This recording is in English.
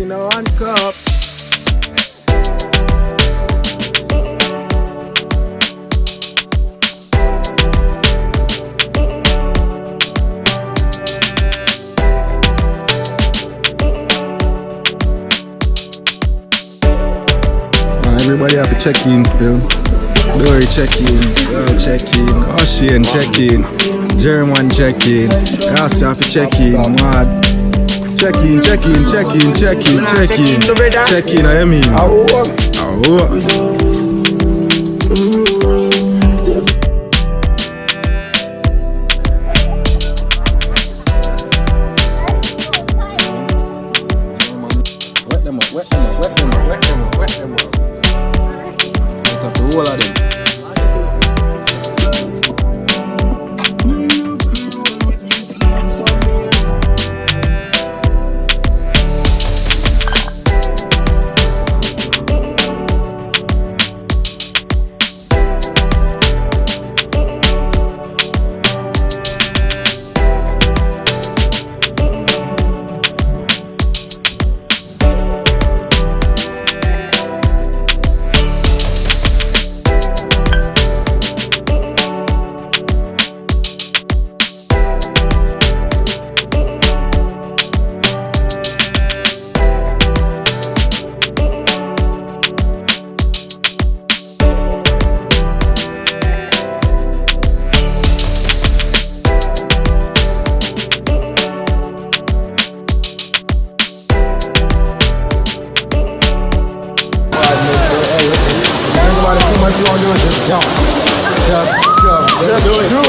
in one cup. Everybody have to check in still. Dory check in, Girl check in, Ocean check in, German check in, Cassie have to check in, Mad. Check in, check in, check in, check in, check in, check in, I mean. Wet them up, wet them up, wet them up, wet them up, wet them up. Got the whole of them. Jump.